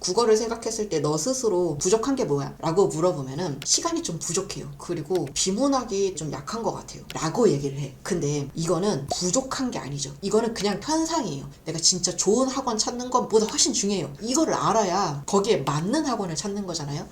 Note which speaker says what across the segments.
Speaker 1: 국어를 생각했을 때 너 스스로 부족한 게 뭐야? 라고 물어보면은 시간이 좀 부족해요. 그리고 비문학이 좀 약한 것 같아요. 라고 얘기를 해. 근데 이거는 부족한 게 아니죠. 이거는 그냥 편상이에요. 내가 진짜 좋은 학원 찾는 것보다 훨씬 중요해요. 이거를 알아야 거기에 맞는 학원을 찾는 거잖아요.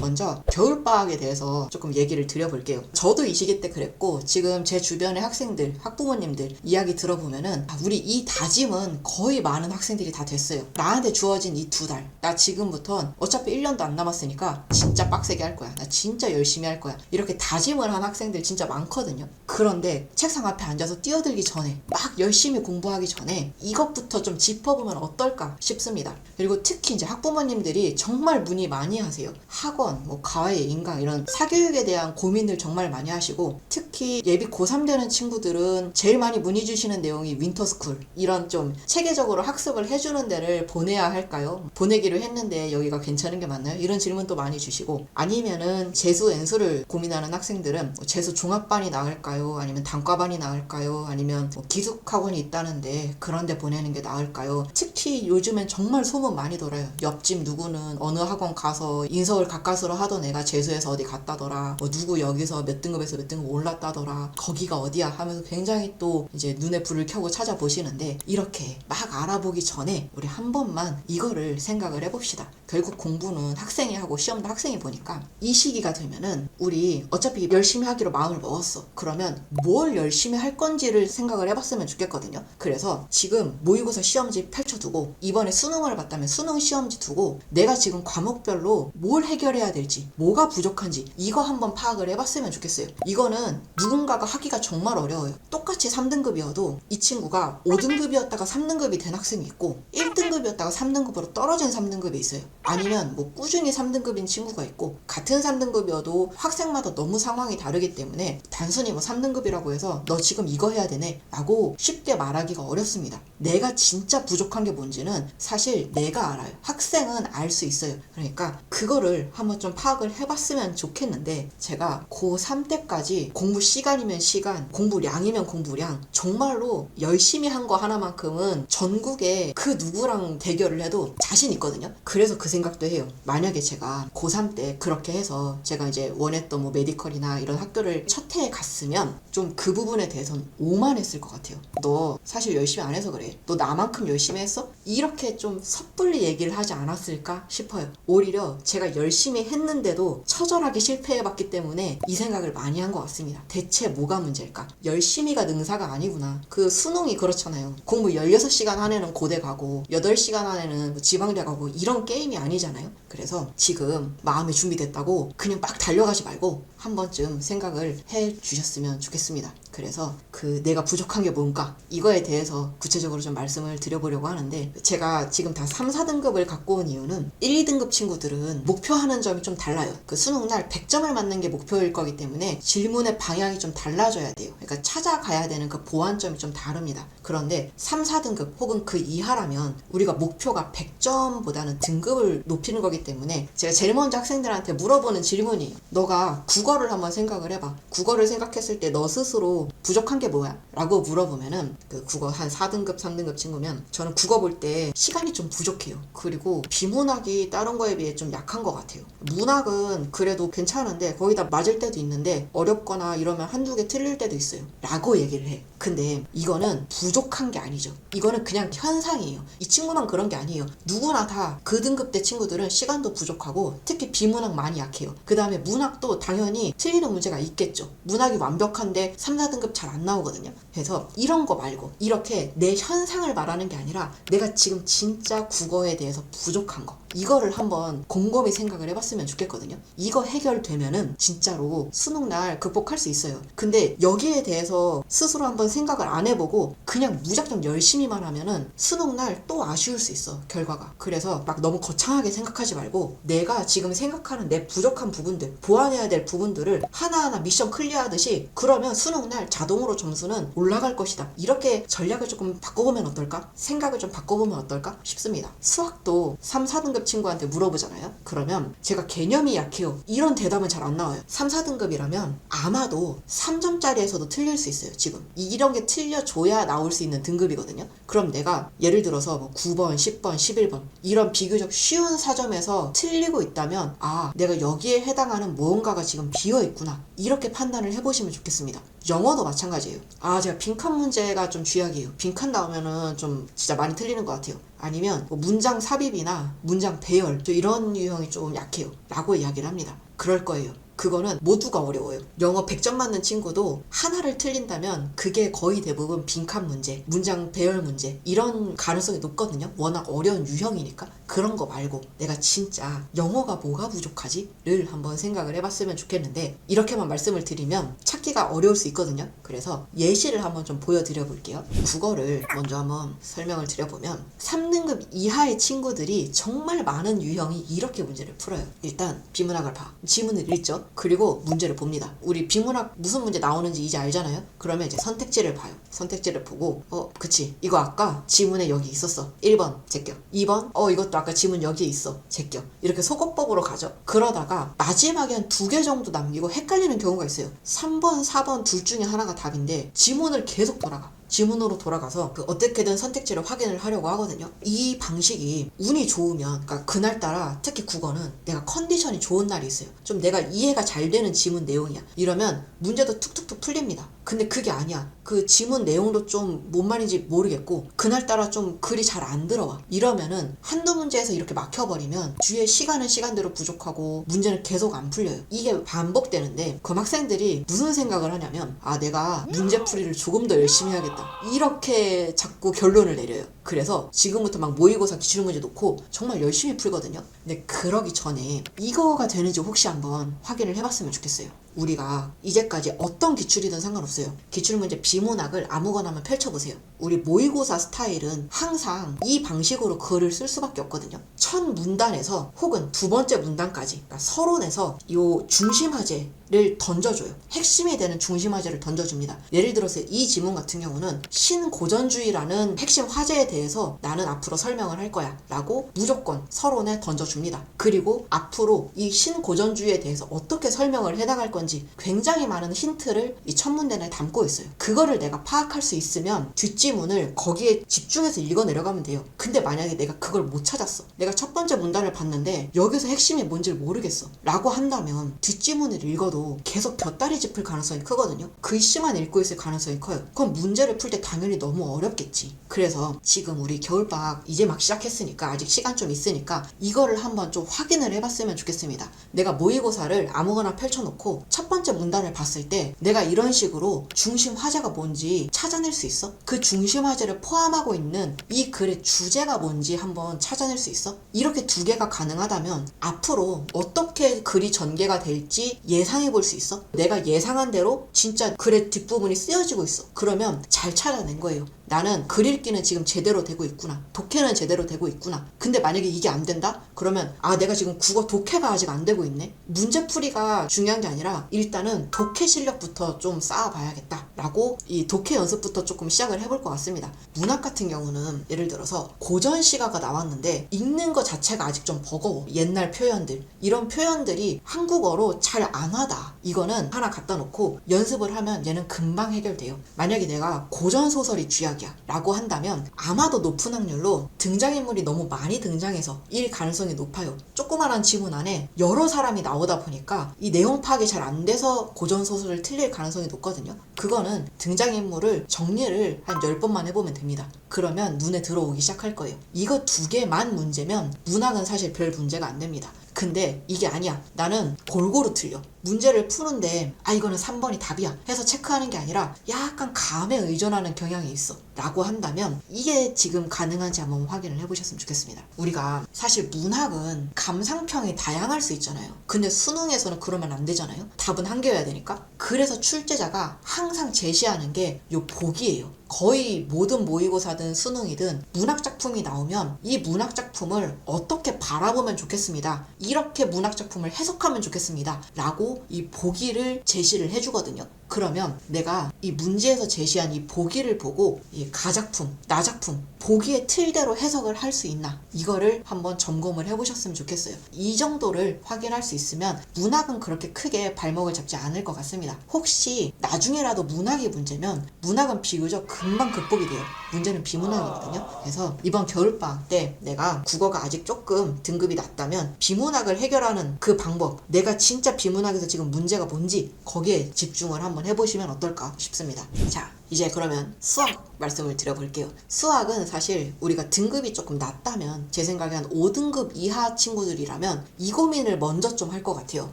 Speaker 1: 먼저 겨울방학에 대해서 조금 얘기를 드려볼게요. 저도 이 시기 때 그랬고 지금 제 주변의 학생들, 학부모님들 이야기 들어보면은 우리 이 다짐은 거의 많은 학생들이 다 됐어요. 나한테 주어진 이 2달, 나 지금부턴 어차피 1년도 안 남았으니까 진짜 빡세게 할 거야. 나 진짜 열심히 할 거야. 이렇게 다짐을 한 학생들 진짜 많거든요. 그런데 책상 앞에 앉아서 뛰어들기 전에, 막 열심히 공부하기 전에 이것부터 좀 짚어보면 어떨까 싶습니다. 그리고 특히 이제 학부모님들이 정말 문의 많이 하세요. 학원, 과외, 인강 이런 사교육에 대한 고민들 정말 많이 하시고, 특히 예비 고3 되는 친구들은 제일 많이 문의 주시는 내용이 윈터스쿨, 이런 좀 체계적으로 학습을 해주는 데를 보내야 할까요? 보내기로 했는데 여기가 괜찮은 게 맞나요? 이런 질문도 많이 주시고, 아니면은 재수 N수를 고민하는 학생들은 재수 종합반이 나을까요? 아니면 단과반이 나을까요? 아니면 기숙학원이 있다는데 그런 데 보내는 게 나을까요? 특히 요즘엔 정말 소문 많이 돌아요. 옆집 누구는 어느 학원 가서 인서울 가까스로 하던 애가 재수해서 어디 갔다더라, 누구 여기서 몇 등급에서 몇 등급 올랐다더라, 거기가 어디야 하면서 굉장히 또 이제 눈에 불을 켜고 찾아보시는데, 이렇게 막 알아보기 전에 우리 한 번만 이거를 생각을 해봅시다. 결국 공부는 학생이 하고 시험도 학생이 보니까 이 시기가 되면은 우리 어차피 열심히 하기로 마음을 먹었어. 그러면 뭘 열심히 할 건지를 생각을 해봤으면 좋겠거든요. 그래서 지금 모의고사 시험지 펼쳐두고, 이번에 수능을 봤다면 수능 시험지 두고, 내가 지금 과목별로 뭘 해결해야 될지, 뭐가 부족한지 이거 한번 파악을 해봤으면 좋겠어요. 이거는 누군가가 하기가 정말 어려워요. 똑같이 3등급이어도 이 친구가 5등급이었다가 3등급이 된 학생이 있고 1등급이었다가 3등급으로 떨어진 3등급이 있어요. 아니면 꾸준히 3등급인 친구가 있고, 같은 3등급이어도 학생마다 너무 상황이 다르기 때문에 단순히 3등급이라고 해서 너 지금 이거 해야 되네 라고 쉽게 말하기가 어렵습니다. 내가 진짜 부족한 게 뭔지는 사실 내가 알아요. 학생은 알 수 있어요. 그러니까 그거를 한번 좀 파악을 해봤으면 좋겠는데, 제가 고3 때까지 공부 시간이면 시간, 공부량이면 공부량, 정말로 열심히 한 거 하나만큼은 전국에 그 누구랑 대결을 해도 자신 있거든요. 그래서 그 생각도 해요. 만약에 제가 고3 때 그렇게 해서 제가 이제 원했던 메디컬이나 이런 학교를 첫 해에 갔으면 좀 그 부분에 대해서는 오만했을 것 같아요. 너 사실 열심히 안 해서 그래. 너 나만큼 열심히 했어? 이렇게 좀 섣불리 얘기를 하지 않았을까 싶어요. 오히려 제가 열심히 했는데도 처절하게 실패해봤기 때문에 이 생각을 많이 한 것 같습니다. 대체 뭐가 문제일까? 열심히가 능사가 아니구나. 그 수능이 그렇잖아요. 공부 16시간 안에는 고대 가고 8시간 안에는 지방대 가고 이런 게임이 아니잖아요. 그래서 지금 마음이 준비됐다고 그냥 막 달려가지 말고 한 번쯤 생각을 해 주셨으면 좋겠습니다. 그래서 내가 부족한 게 뭔가, 이거에 대해서 구체적으로 좀 말씀을 드려보려고 하는데, 제가 지금 다 3, 4등급을 갖고 온 이유는 1, 2등급 친구들은 목표하는 점이 좀 달라요. 수능날 100점을 맞는 게 목표일 거기 때문에 질문의 방향이 좀 달라져야 돼요. 그러니까 찾아가야 되는 그 보완점이 좀 다릅니다. 그런데 3, 4등급 혹은 그 이하라면 우리가 목표가 100점보다는 등급을 높이는 거기 때문에 제가 제일 먼저 학생들한테 물어보는 질문이, 너가 국어를 한번 생각을 해봐. 국어를 생각했을 때 너 스스로 부족한 게 뭐야? 라고 물어보면은 국어 한 4등급, 3등급 친구면 저는 국어 볼 때 시간이 좀 부족해요. 그리고 비문학이 다른 거에 비해 좀 약한 것 같아요. 문학은 그래도 괜찮은데 거의 다 맞을 때도 있는데 어렵거나 이러면 한두 개 틀릴 때도 있어요. 라고 얘기를 해. 근데 이거는 부족한 게 아니죠. 이거는 그냥 현상이에요. 이 친구만 그런 게 아니에요. 누구나 다 그 등급 대 친구들은 시간도 부족하고 특히 비문학 많이 약해요. 그 다음에 문학도 당연히 틀리는 문제가 있겠죠. 문학이 완벽한데 3, 4등급 잘 안 나오거든요. 그래서 이런 거 말고 이렇게 내 현상을 말하는 게 아니라 내가 지금 진짜 국어에 대해서 부족한 거, 이거를 한번 곰곰이 생각을 해봤으면 좋겠거든요. 이거 해결되면은 진짜로 수능날 극복할 수 있어요. 근데 여기에 대해서 스스로 한번 생각을 안 해보고 그냥 무작정 열심히만 하면은 수능날 또 아쉬울 수 있어, 결과가. 그래서 막 너무 거창하게 생각하지 말고 내가 지금 생각하는 내 부족한 부분들, 보완해야 될 부분들을 하나하나 미션 클리어하듯이, 그러면 수능날 자동으로 점수는 올라갈 것이다. 이렇게 전략을 조금 바꿔보면 어떨까? 생각을 좀 바꿔보면 어떨까 싶습니다. 수학도 3, 4등급 친구한테 물어보잖아요. 그러면 제가 개념이 약해요. 이런 대답은 잘 안 나와요. 3, 4등급이라면 아마도 3점짜리에서도 틀릴 수 있어요. 지금 이런 게 틀려줘야 나올 수 있는 등급이거든요. 그럼 내가 예를 들어서 뭐 9번, 10번, 11번 이런 비교적 쉬운 4점에서 틀리고 있다면 아, 내가 여기에 해당하는 무언가가 지금 비어있구나, 이렇게 판단을 해보시면 좋겠습니다. 영어도 마찬가지예요. 아, 제가 빈칸 문제가 좀 쥐약이에요. 빈칸 나오면은 좀 진짜 많이 틀리는 것 같아요. 아니면 뭐 문장 삽입이나 문장 배열, 저 이런 유형이 좀 약해요 라고 이야기를 합니다. 그럴 거예요. 그거는 모두가 어려워요. 영어 100점 맞는 친구도 하나를 틀린다면 그게 거의 대부분 빈칸 문제, 문장 배열 문제, 이런 가능성이 높거든요. 워낙 어려운 유형이니까. 그런 거 말고 내가 진짜 영어가 뭐가 부족하지? 를 한번 생각을 해봤으면 좋겠는데, 이렇게만 말씀을 드리면 찾기가 어려울 수 있거든요. 그래서 예시를 한번 좀 보여드려 볼게요. 국어를 먼저 한번 설명을 드려보면 3등급 이하의 친구들이 정말 많은 유형이 이렇게 문제를 풀어요. 일단 비문학을 봐. 지문을 읽죠. 그리고 문제를 봅니다. 우리 비문학 무슨 문제 나오는지 이제 알잖아요. 그러면 이제 선택지를 봐요. 선택지를 보고 그치, 이거 아까 지문에 여기 있었어. 1번 제껴. 2번 이것도 아까 지문 여기에 있어. 제껴. 이렇게 소거법으로 가죠. 그러다가 마지막에 한 2개 정도 남기고 헷갈리는 경우가 있어요. 3번, 4번 둘 중에 하나가 답인데 지문을 계속 돌아가. 지문으로 돌아가서 어떻게든 선택지를 확인을 하려고 하거든요. 이 방식이 운이 좋으면, 그러니까 그날따라 특히 국어는 내가 컨디션이 좋은 날이 있어요. 좀 내가 이해가 잘 되는 지문 내용이야. 이러면 문제도 툭툭툭 풀립니다. 근데 그게 아니야. 그 지문 내용도 좀 뭔 말인지 모르겠고 그날따라 좀 글이 잘 안 들어와. 이러면은 한두 문제에서 이렇게 막혀버리면 뒤에 시간은 시간대로 부족하고 문제는 계속 안 풀려요. 이게 반복되는데 그럼 학생들이 무슨 생각을 하냐면 아, 내가 문제풀이를 조금 더 열심히 해야겠다, 이렇게 자꾸 결론을 내려요. 그래서 지금부터 막 모의고사 기출문제 놓고 정말 열심히 풀거든요. 근데 그러기 전에 이거가 되는지 혹시 한번 확인을 해봤으면 좋겠어요. 우리가 이제까지 어떤 기출이든 상관없어요. 기출문제 비문학을 아무거나 한번 펼쳐보세요. 우리 모의고사 스타일은 항상 이 방식으로 글을 쓸 수밖에 없거든요. 첫 문단에서 혹은 두 번째 문단까지, 그러니까 서론에서 요 중심화제를 던져줘요. 핵심이 되는 중심화제를 던져줍니다. 예를 들어서 이 지문 같은 경우는 신고전주의라는 핵심 화제에 대해서 나는 앞으로 설명을 할 거야 라고 무조건 서론에 던져줍니다. 그리고 앞으로 이 신고전주의에 대해서 어떻게 설명을 해나갈 건지 굉장히 많은 힌트를 이 첫 문단에 담고 있어요. 그거를 내가 파악할 수 있으면 뒷지문을 거기에 집중해서 읽어 내려가면 돼요. 근데 만약에 내가 그걸 못 찾았어, 내가 첫 번째 문단을 봤는데 여기서 핵심이 뭔지를 모르겠어 라고 한다면 뒷지문을 읽어도 계속 곁다리 짚을 가능성이 크거든요. 글씨만 읽고 있을 가능성이 커요. 그럼 문제를 풀 때 당연히 너무 어렵겠지. 그래서 지금 우리 겨울방학 이제 막 시작했으니까 아직 시간 좀 있으니까 이거를 한번 좀 확인을 해봤으면 좋겠습니다. 내가 모의고사를 아무거나 펼쳐놓고 첫 번째 문단을 봤을 때 내가 이런 식으로 중심 화제가 뭔지 찾아낼 수 있어? 그 중심 화제를 포함하고 있는 이 글의 주제가 뭔지 한번 찾아낼 수 있어? 이렇게 두 개가 가능하다면 앞으로 어떻게 글이 전개가 될지 예상해 볼 수 있어? 내가 예상한 대로 진짜 글의 뒷부분이 쓰여지고 있어. 그러면 잘 찾아낸 거예요. 나는 글 읽기는 지금 제대로 되고 있구나, 독해는 제대로 되고 있구나. 근데 만약에 이게 안 된다? 그러면 아, 내가 지금 국어 독해가 아직 안 되고 있네. 문제풀이가 중요한 게 아니라 일단은 독해 실력부터 좀 쌓아봐야겠다 라고 이 독해 연습부터 조금 시작을 해볼 것 같습니다. 문학 같은 경우는 예를 들어서 고전시가가 나왔는데 읽는 거 자체가 아직 좀 버거워. 옛날 표현들, 이런 표현들이 한국어로 잘 안 와다. 이거는 하나 갖다 놓고 연습을 하면 얘는 금방 해결돼요. 만약에 내가 고전소설이 쥐약이야 라고 한다면 아마도 높은 확률로 등장인물이 너무 많이 등장해서 일 가능성이 높아요. 조그만한 지문 안에 여러 사람이 나오다 보니까 이 내용 파악이 잘 안 돼서 고전소설을 틀릴 가능성이 높거든요. 그거는 등장인물을 정리를 한 10번만 해보면 됩니다. 그러면 눈에 들어오기 시작할 거예요. 이거 두 개만 문제면 문학은 사실 별 문제가 안 됩니다. 근데 이게 아니야. 나는 골고루 틀려. 문제를 푸는데 아, 이거는 3번이 답이야 해서 체크하는 게 아니라 약간 감에 의존하는 경향이 있어 라고 한다면 이게 지금 가능한지 한번 확인을 해보셨으면 좋겠습니다. 우리가 사실 문학은 감상평이 다양할 수 있잖아요. 근데 수능에서는 그러면 안 되잖아요. 답은 한 개여야 되니까. 그래서 출제자가 항상 제시하는 게 요 보기예요. 거의 모든 모의고사든 수능이든 문학작품이 나오면 이 문학작품을 어떻게 바라보면 좋겠습니다, 이렇게 문학작품을 해석하면 좋겠습니다 라고 이 보기를 제시를 해주거든요. 그러면 내가 이 문제에서 제시한 이 보기를 보고 이 가작품, 나작품, 보기의 틀대로 해석을 할 수 있나, 이거를 한번 점검을 해보셨으면 좋겠어요. 이 정도를 확인할 수 있으면 문학은 그렇게 크게 발목을 잡지 않을 것 같습니다. 혹시 나중에라도 문학이 문제면 문학은 비교적 금방 극복이 돼요. 문제는 비문학이거든요. 그래서 이번 겨울방학 때 내가 국어가 아직 조금 등급이 낮다면 비문학을 해결하는 그 방법, 내가 진짜 비문학에서 지금 문제가 뭔지 거기에 집중을 한번 해보시면 어떨까 싶습니다. 자, 이제 그러면 수학 말씀을 드려볼게요. 수학은 사실 우리가 등급이 조금 낮다면, 제 생각에 한 5등급 이하 친구들이라면 이 고민을 먼저 좀 할 것 같아요.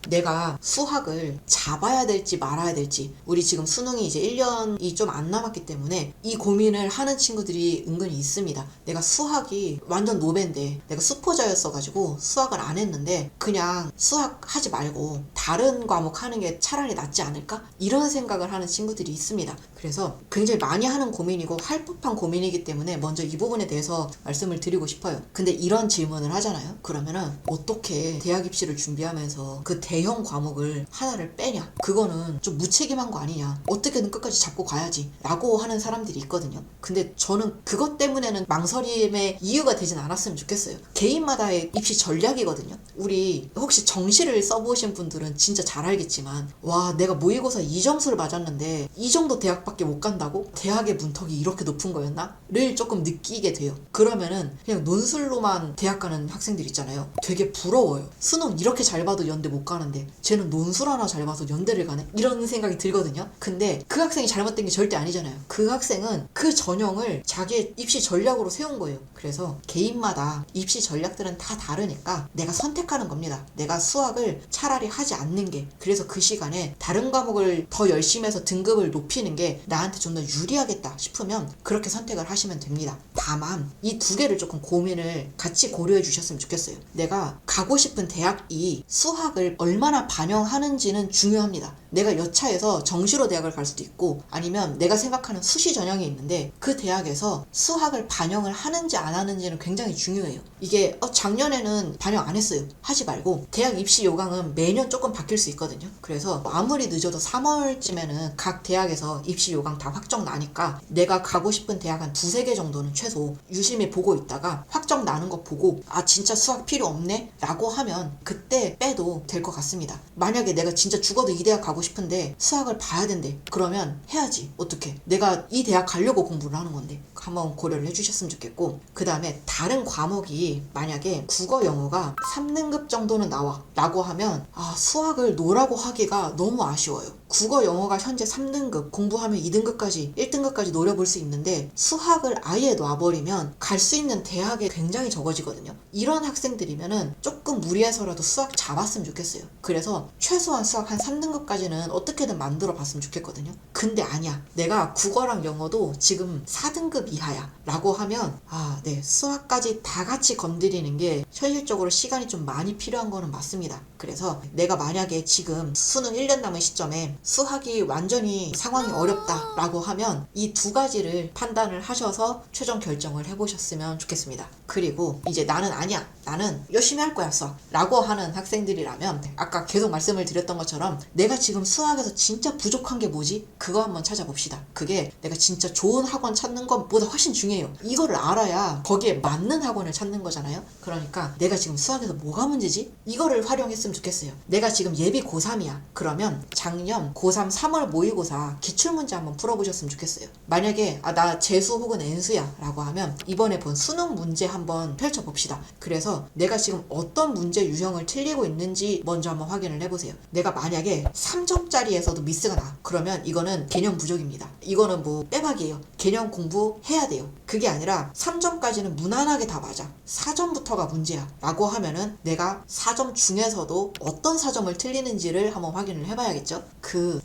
Speaker 1: 내가 수학을 잡아야 될지 말아야 될지, 우리 지금 수능이 이제 1년이 좀 안 남았기 때문에 이 고민을 하는 친구들이 은근히 있습니다. 내가 수학이 완전 노벤데 내가 수포자였어가지고 수학을 안 했는데 그냥 수학 하지 말고 다른 과목 하는 게 차라리 낫지 않을까? 이런 생각을 하는 친구들이 있습니다. 그래서 굉장히 많이 하는 고민이고 할 법한 고민이기 때문에 먼저 이 부분에 대해서 말씀을 드리고 싶어요. 근데 이런 질문을 하잖아요. 그러면은 어떻게 대학 입시를 준비하면서 그 대형 과목을 하나를 빼냐? 그거는 좀 무책임한 거 아니냐? 어떻게든 끝까지 잡고 가야지 라고 하는 사람들이 있거든요. 근데 저는 그것 때문에는 망설임의 이유가 되진 않았으면 좋겠어요. 개인마다의 입시 전략이거든요. 우리 혹시 정시를 써보신 분들은 진짜 잘 알겠지만, 와, 내가 모의고사 2점수를 맞았는데 이 정도 대학밖에 못 간다고? 대학의 문턱이 이렇게 높은 거였나? 를 조금 느끼게 돼요. 그러면은 그냥 논술로만 대학 가는 학생들 있잖아요. 되게 부러워요. 수능 이렇게 잘 봐도 연대 못 가는데 쟤는 논술 하나 잘 봐서 연대를 가네? 이런 생각이 들거든요. 근데 그 학생이 잘못된 게 절대 아니잖아요. 그 학생은 그 전형을 자기의 입시 전략으로 세운 거예요. 그래서 개인마다 입시 전략들은 다 다르니까 내가 선택하는 겁니다. 내가 수학을 차라리 하지 않는 게, 그래서 그 시간에 다른 과목을 더 열심히 해서 등급을 높이는 게 나한테 좀 더 유리하겠다 싶으면 그렇게 선택을 하시면 됩니다. 다만 이 두 개를 조금 고민을 같이 고려해 주셨으면 좋겠어요. 내가 가고 싶은 대학이 수학을 얼마나 반영하는지는 중요합니다. 내가 여차해서 정시로 대학을 갈 수도 있고, 아니면 내가 생각하는 수시 전형이 있는데 그 대학에서 수학을 반영을 하는지 안 하는지는 굉장히 중요해요. 이게 작년에는 반영 안 했어요. 하지 말고, 대학 입시 요강은 매년 조금 바뀔 수 있거든요. 그래서 아무리 늦어도 3월쯤에는 각 대학에서 입시 요강 다 확정 나니까 내가 가고 싶은 대학 한 두세 개 정도는 최소 유심히 보고 있다가 확정 나는 거 보고, 아 진짜 수학 필요 없네? 라고 하면 그때 빼도 될 것 같습니다. 만약에 내가 진짜 죽어도 이 대학 가고 싶은데 수학을 봐야 된대. 그러면 해야지. 어떻게? 내가 이 대학 가려고 공부를 하는 건데. 한번 고려를 해주셨으면 좋겠고, 그 다음에 다른 과목이 만약에 국어 영어가 3등급 정도는 나와 라고 하면 수학을 노라고 하기가 너무 아쉬워요. 국어 영어가 현재 3등급, 공부하면 2등급까지 1등급까지 노려볼 수 있는데 수학을 아예 놔버리면 갈 수 있는 대학이 굉장히 적어지거든요. 이런 학생들이면은 조금 무리해서라도 수학 잡았으면 좋겠어요. 그래서 최소한 수학 한 3등급까지는 어떻게든 만들어 봤으면 좋겠거든요. 근데 아니야, 내가 국어랑 영어도 지금 4등급 이하야 라고 하면 네, 수학까지 다 같이 건드리는 게 현실적으로 시간이 좀 많이 필요한 거는 맞습니다. 그래서 내가 만약에 지금 수능 1년 남은 시점에 수학이 완전히 상황이 어렵다 라고 하면 이 두 가지를 판단을 하셔서 최종 결정을 해보셨으면 좋겠습니다. 그리고 이제 나는 아니야, 나는 열심히 할 거야 수학 라고 하는 학생들이라면, 아까 계속 말씀을 드렸던 것처럼 내가 지금 수학에서 진짜 부족한 게 뭐지? 그거 한번 찾아봅시다. 그게 내가 진짜 좋은 학원 찾는 것보다 훨씬 중요해요. 이거를 알아야 거기에 맞는 학원을 찾는 거잖아요. 그러니까 내가 지금 수학에서 뭐가 문제지? 이거를 활용했으면 좋겠어요. 내가 지금 예비 고3이야. 그러면 작년 고3 3월 모의고사 기출문제 한번 풀어보셨으면 좋겠어요. 만약에 나 재수 혹은 N수야 라고 하면 이번에 본 수능 문제 한번 펼쳐봅시다. 그래서 내가 지금 어떤 문제 유형을 틀리고 있는지 먼저 한번 확인을 해보세요. 내가 만약에 3점짜리에서도 미스가 나. 그러면 이거는 개념 부족입니다. 이거는 뭐 빼박이에요. 개념 공부해야 돼요. 그게 아니라 3점까지는 무난하게 다 맞아. 4점부터가 문제야 라고 하면은 내가 4점 중에서도 어떤 4점을 틀리는지를 한번 확인을 해봐야겠죠.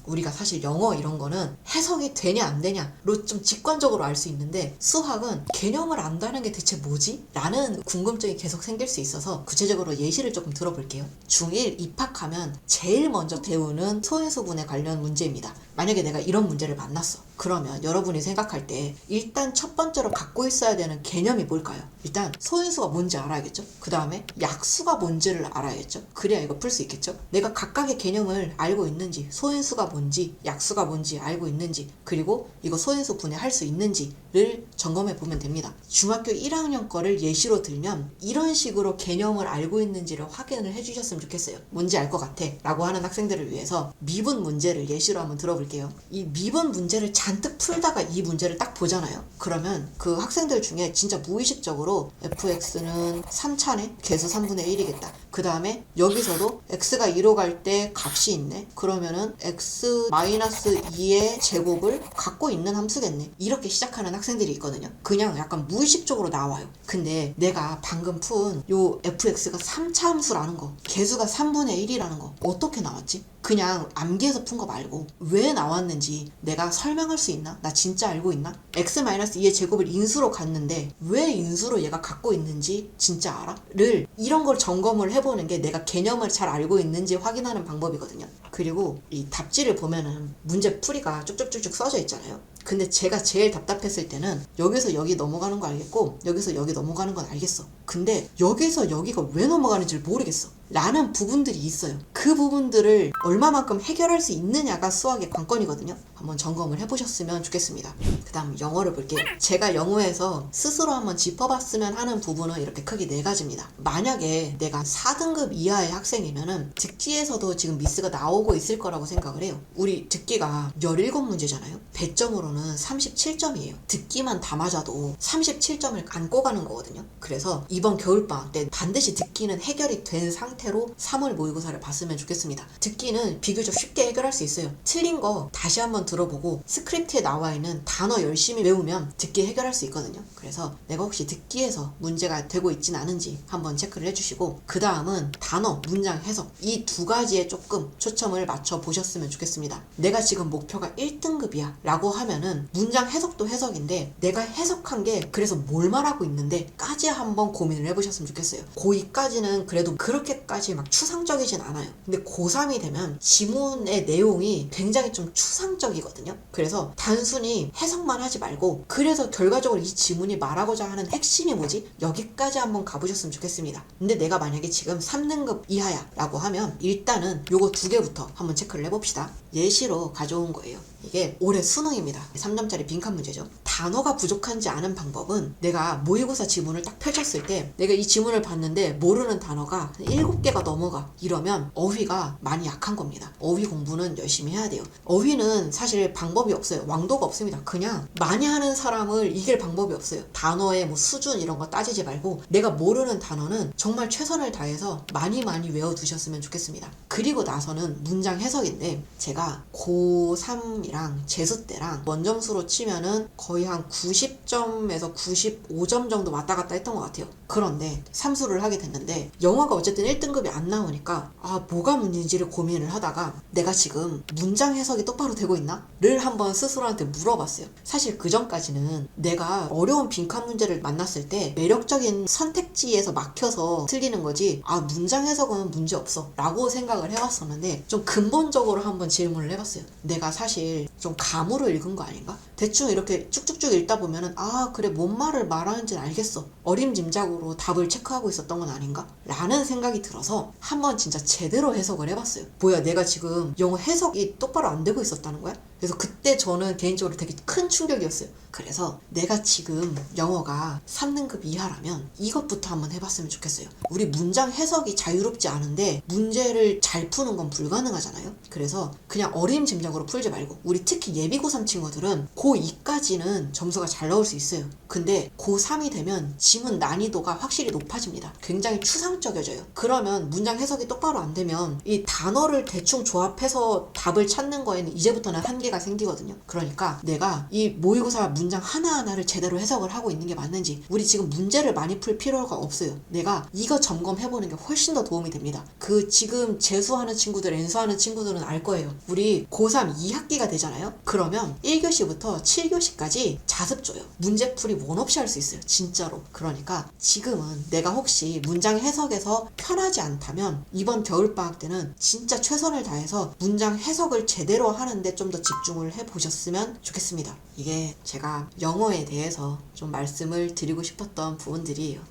Speaker 1: 우리가 사실 영어 이런 거는 해석이 되냐 안 되냐로 좀 직관적으로 알 수 있는데, 수학은 개념을 안다는 게 대체 뭐지? 라는 궁금증이 계속 생길 수 있어서 구체적으로 예시를 조금 들어볼게요. 중1 입학하면 제일 먼저 배우는 소인수분해 관련 문제입니다. 만약에 내가 이런 문제를 만났어. 그러면 여러분이 생각할 때 일단 첫 번째로 갖고 있어야 되는 개념이 뭘까요? 일단 소인수가 뭔지 알아야겠죠? 그 다음에 약수가 뭔지를 알아야겠죠? 그래야 이거 풀 수 있겠죠? 내가 각각의 개념을 알고 있는지, 소인수가 뭔지, 약수가 뭔지 알고 있는지, 그리고 이거 소인수 분해할 수 있는지를 점검해 보면 됩니다. 중학교 1학년 거를 예시로 들면 이런 식으로 개념을 알고 있는지를 확인을 해주셨으면 좋겠어요. 뭔지 알 것 같아 라고 하는 학생들을 위해서 미분 문제를 예시로 한번 들어볼게요. 이 미분 문제를 잔뜩 풀다가 이 문제를 딱 보잖아요. 그러면 그 학생들 중에 진짜 무의식적으로 fx는 3차네? 개수 3분의 1이겠다. 그 다음에 여기서도 x가 2로 갈 때 값이 있네? 그러면은 x-2의 제곱을 갖고 있는 함수겠네. 이렇게 시작하는 학생들이 있거든요. 그냥 약간 무의식적으로 나와요. 근데 내가 방금 푼 요 fx가 3차 함수라는 거, 개수가 3분의 1이라는 거 어떻게 나왔지? 그냥 암기해서 푼 거 말고 왜 나왔는지 내가 설명할 수 있나? 나 진짜 알고 있나? x-2의 제곱을 인수로 갔는데 왜 인수로 얘가 갖고 있는지 진짜 알아? 를 이런 걸 점검을 해보는 게 내가 개념을 잘 알고 있는지 확인하는 방법이거든요. 그리고 이 답지를 보면은 문제 풀이가 쭉쭉쭉쭉 써져 있잖아요. 근데 제가 제일 답답했을 때는 여기서 여기 넘어가는 거 알겠고 여기서 여기 넘어가는 건 알겠어. 근데 여기서 여기가 왜 넘어가는지를 모르겠어 라는 부분들이 있어요. 그 부분들을 얼마만큼 해결할 수 있느냐가 수학의 관건이거든요. 한번 점검을 해보셨으면 좋겠습니다. 그 다음 영어를 볼게요. 제가 영어에서 스스로 한번 짚어봤으면 하는 부분은 이렇게 크게 4가지입니다. 만약에 내가 4등급 이하의 학생이면은 듣기에서도 지금 미스가 나오고 있을 거라고 생각을 해요. 우리 듣기가 17문제잖아요. 배점으로는 37점이에요. 듣기만 다 맞아도 37점을 안고 가는 거거든요. 그래서 이번 겨울방학 때 반드시 듣기는 해결이 된 상태로 3월 모의고사를 봤으면 좋겠습니다. 듣기는 비교적 쉽게 해결할 수 있어요. 틀린 거 다시 한번 들어보고 스크립트에 나와 있는 단어 열심히 외우면 듣기 해결할 수 있거든요. 그래서 내가 혹시 듣기에서 문제가 되고 있진 않은지 한번 체크를 해주시고 그 다음은 단어, 문장 해석 이 2가지에 조금 초점을 맞춰 보셨으면 좋겠습니다. 내가 지금 목표가 1등급이야 라고 하면은 문장 해석도 해석인데 내가 해석한 게 그래서 뭘 말하고 있는데 까지 한번 고민을 해보셨으면 좋겠어요. 고2까지는 그래도 그렇게까지 막 추상적이진 않아요. 근데 고3이 되면 지문의 내용이 굉장히 좀 추상적이거든요. 그래서 단순히 해석만 하지 말고 그래서 결과적으로 이 지문이 말하고자 하는 핵심이 뭐지? 여기까지 한번 가보셨으면 좋겠습니다. 근데 내가 만약에 지금 3등급 이하야 라고 하면 일단은 요거 2개부터 한번 체크를 해봅시다. 예시로 가져온 거예요. 이게 올해 수능입니다. 3점짜리 빈칸 문제죠. 단어가 부족한지 아는 방법은 내가 모의고사 지문을 딱 펼쳤을 때 내가 이 지문을 봤는데 모르는 단어가 7개가 넘어가 이러면 어휘가 많이 약한 겁니다. 어휘 공부는 열심히 해야 돼요. 어휘는 사실 방법이 없어요. 왕도가 없습니다. 그냥 많이 하는 사람을 이길 방법이 없어요. 단어의 뭐 수준 이런 거 따지지 말고 내가 모르는 단어는 정말 최선을 다해서 많이 외워두셨으면 좋겠습니다. 그리고 나서는 문장 해석인데 제가 고3이랑 재수 때랑 원점수로 치면은 거의 한 90점에서 95점 정도 왔다 갔다 했던 것 같아요. 그런데 삼수를 하게 됐는데 영어가 어쨌든 1등급이 안 나오니까 뭐가 문제인지를 고민을 하다가 내가 지금 문장 해석이 똑바로 되고 있나? 를 한번 스스로한테 물어봤어요. 사실 그 전까지는 내가 어려운 빈칸 문제를 만났을 때 매력적인 선택지에서 막혀서 틀리는 거지 문장 해석은 문제 없어 라고 생각을 해왔었는데 좀 근본적으로 한번 질문을 해봤어요. 내가 사실 좀 감으로 읽은 거 아닌가? 대충 이렇게 쭉쭉쭉 읽다 보면은 그래 뭔 말을 말하는지는 알겠어. 어림짐작으로 답을 체크하고 있었던 건 아닌가? 라는 생각이 들어서 한번 진짜 제대로 해석을 해봤어요. 뭐야 내가 지금 영어 해석이 똑바로 안 되고 있었다는 거야? 그래서 그때 저는 개인적으로 되게 큰 충격이었어요. 그래서 내가 지금 영어가 3등급 이하라면 이것부터 한번 해봤으면 좋겠어요. 우리 문장 해석이 자유롭지 않은데 문제를 잘 푸는 건 불가능하잖아요. 그래서 그냥 어림짐작으로 풀지 말고 우리 특히 예비 고3 친구들은 고2까지는 점수가 잘 나올 수 있어요. 근데 고3이 되면 지문 난이도가 확실히 높아집니다. 굉장히 추상적이어져요. 그러면 문장 해석이 똑바로 안 되면 이 단어를 대충 조합해서 답을 찾는 거에는 이제부터는 한계가 생기거든요. 그러니까 내가 이 모의고사 문장 하나하나를 제대로 해석을 하고 있는 게 맞는지 우리 지금 문제를 많이 풀 필요가 없어요. 내가 이거 점검해보는 게 훨씬 더 도움이 됩니다. 지금 재수하는 친구들, 엔수하는 친구들은 알 거예요. 우리 고3 2학기가 되잖아요. 그러면 1교시부터 7교시까지 자습 줘요. 문제풀이 원 없이 할 수 있어요. 진짜로. 그러니까 지금은 내가 혹시 문장 해석에서 편하지 않다면 이번 겨울방학 때는 진짜 최선을 다해서 문장 해석을 제대로 하는데 좀 더 집중을 해보셨으면 좋겠습니다. 이게 제가 영어에 대해서 좀 말씀을 드리고 싶었던 부분들이에요.